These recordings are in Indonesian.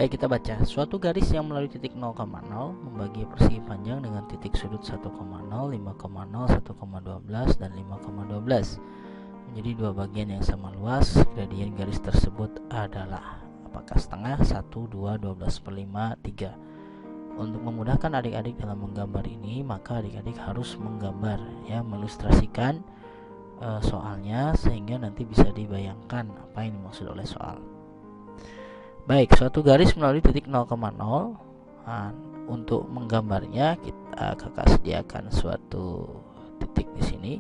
Baik, kita baca. Suatu garis yang melalui titik 0,0 membagi persegi panjang dengan titik sudut 1,0, 5,0, 1,12 dan 5,12 menjadi dua bagian yang sama luas. Gradien garis tersebut adalah apakah setengah, 1, 2, 12/5, 3. Untuk memudahkan adik-adik dalam menggambar ini, maka adik-adik harus menggambar, ya, mengilustrasikan soalnya sehingga nanti bisa dibayangkan apa yang dimaksud oleh soal. Baik, suatu garis melalui titik 0,0. Untuk menggambarnya kakak sediakan suatu titik di sini,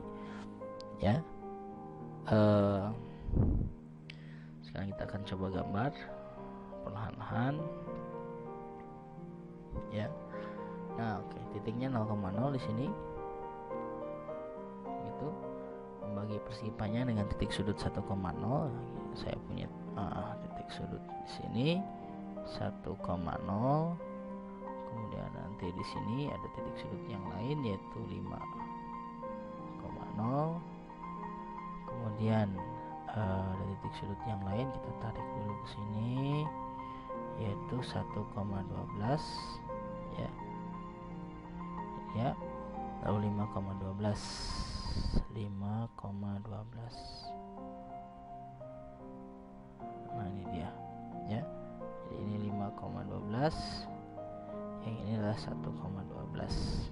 ya. Sekarang kita akan coba gambar perlahan-lahan, ya. Nah, oke, titiknya 0,0 di sini, gitu. Membagi persegi panjang dengan titik sudut 1,0. Saya punya titik sudut di sini 1,0. Kemudian nanti di sini ada titik sudut yang lain yaitu 5,0. Kemudian ada titik sudut yang lain, kita tarik dulu ke sini yaitu 1,12, ya. Lalu 5,12. Nah, ini dia, ya. Jadi ini 5,12, yang ini adalah 1,12.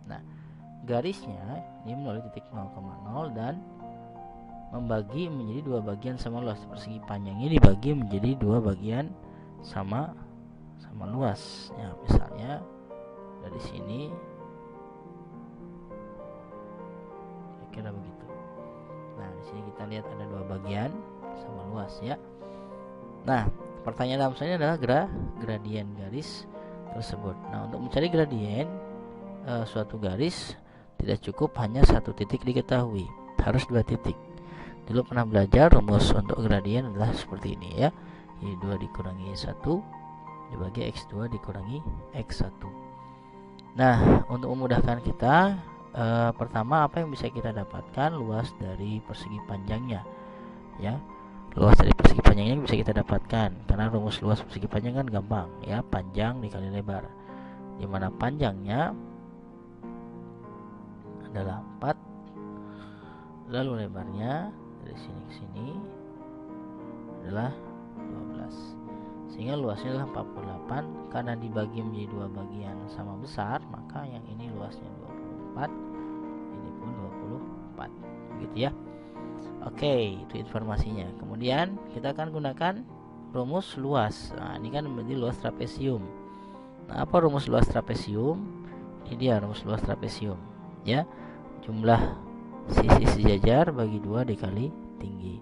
Nah, garisnya ini melalui titik 0,0 dan membagi menjadi dua bagian sama luas. Persegi panjangnya dibagi menjadi dua bagian sama luas. Ya, misalnya dari sini kira begitu. Nah, di sini kita lihat ada dua bagian sama luas, ya. Nah, pertanyaan dalam soal ini adalah gradien garis tersebut. Nah, untuk mencari gradien suatu garis tidak cukup hanya satu titik diketahui, harus dua titik. Dulu pernah belajar rumus untuk gradien adalah seperti ini, ya. Y2 dikurangi 1 dibagi X2 dikurangi X1. Nah, untuk memudahkan kita, pertama apa yang bisa kita dapatkan? Luas dari persegi panjangnya, ya. Luas dari persegi panjangnya bisa kita dapatkan karena rumus luas persegi panjang kan gampang, ya, panjang dikali lebar, dimana panjangnya adalah 4, lalu lebarnya dari sini ke sini adalah 12, sehingga luasnya adalah 48. Karena dibagi menjadi dua bagian sama besar, maka yang ini luasnya 24, ini pun 24, begitu, ya. Oke, itu informasinya. Kemudian kita akan gunakan rumus luas. Nah, ini kan menjadi luas trapesium. Nah, apa rumus luas trapesium? Ini dia rumus luas trapesium, ya. Jumlah sisi sejajar bagi 2 dikali tinggi.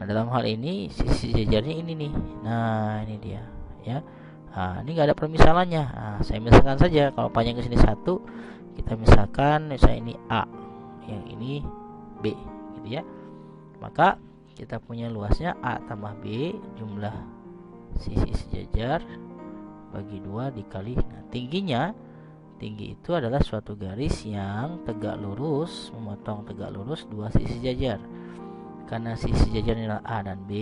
Nah, dalam hal ini sisi sejajarnya ini nih. Nah, ini dia, ya. Nah, ini nggak ada permisalannya. Nah, saya misalkan saja kalau panjang ke sini 1, kita misalkan misalnya ini A, yang ini B, gitu, ya. Maka kita punya luasnya A tambah B, jumlah sisi sejajar bagi 2 dikali. Nah, tinggi itu adalah suatu garis yang tegak lurus memotong tegak lurus dua sisi sejajar. Karena sisi sejajarnya adalah A dan B,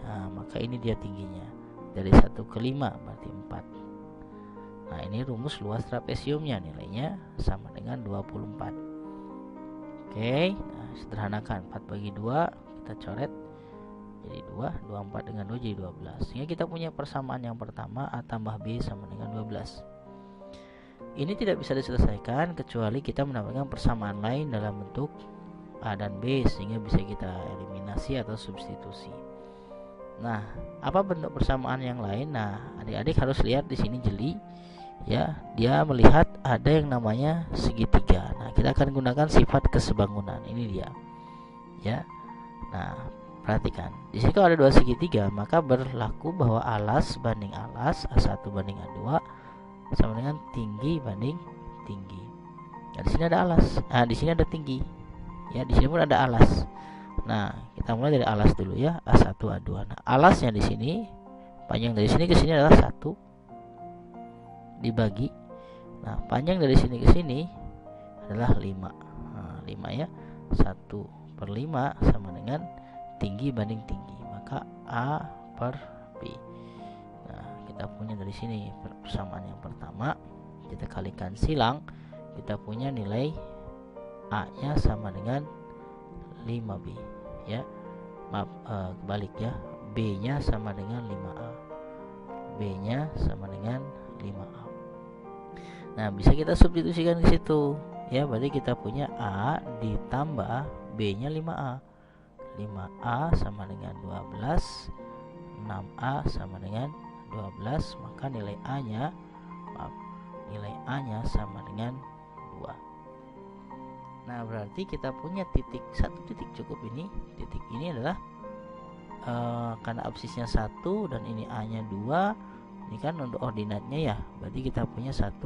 nah, maka ini dia tingginya dari 1 ke 5 berarti 4. Nah, ini rumus luas trapesiumnya, nilainya sama dengan 24. Oke, nah, sederhanakan 4 bagi 2 kita coret jadi 2, 24 dengan 2 jadi 12. Sehingga kita punya persamaan yang pertama, A tambah B sama dengan 12. Ini tidak bisa diselesaikan kecuali kita mendapatkan persamaan lain dalam bentuk A dan B, sehingga bisa kita eliminasi atau substitusi. Nah, apa bentuk persamaan yang lain? Nah, adik-adik harus lihat di sini jeli, ya. Dia melihat ada yang namanya segitiga. Nah, kita akan gunakan sifat kesebangunan. Ini dia, ya. Nah, perhatikan. Di sini kalau ada dua segitiga, maka berlaku bahwa alas banding alas, A1 banding A2 sama dengan tinggi banding tinggi. Nah, di sini ada alas. Nah, di sini ada tinggi. Ya, di sini pun ada alas. Nah, kita mulai dari alas dulu, ya. A1 A2. Nah, alasnya di sini panjang dari sini ke sini adalah 1 dibagi. Nah, panjang dari sini ke sini adalah 5. Nah, 5, ya. 1/5 sama dengan tinggi banding tinggi. Maka A per B. Nah, kita punya dari sini persamaan yang pertama, kita kalikan silang, kita punya nilai A nya sama dengan 5B ya. Maaf, kebalik ya, B nya sama dengan 5A, B nya sama dengan 5A. Nah, bisa kita substitusikan di situ ya, berarti kita punya A ditambah B nya 5A. 5A sama dengan 12, 6A sama dengan 12, maka nilai A nya sama dengan 2. Nah, berarti kita punya satu titik cukup ini. Titik ini adalah karena absisnya 1 dan ini A nya 2, ini kan untuk ordinatnya ya, berarti kita punya 1,2.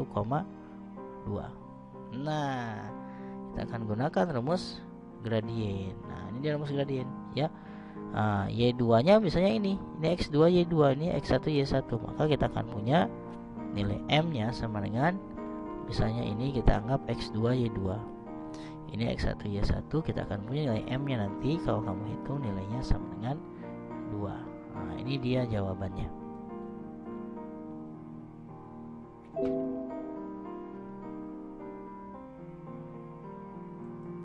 Nah, kita akan gunakan rumus gradien. Nah, ini dia rumus gradien ya. Y2 nya misalnya ini X2 Y2, ini X1 Y1, maka kita akan punya nilai M nya sama dengan, misalnya ini kita anggap X2 Y2, ini X1 Y1, kita akan punya nilai M nya nanti kalau kamu hitung nilainya sama dengan 2. Nah, ini dia jawabannya.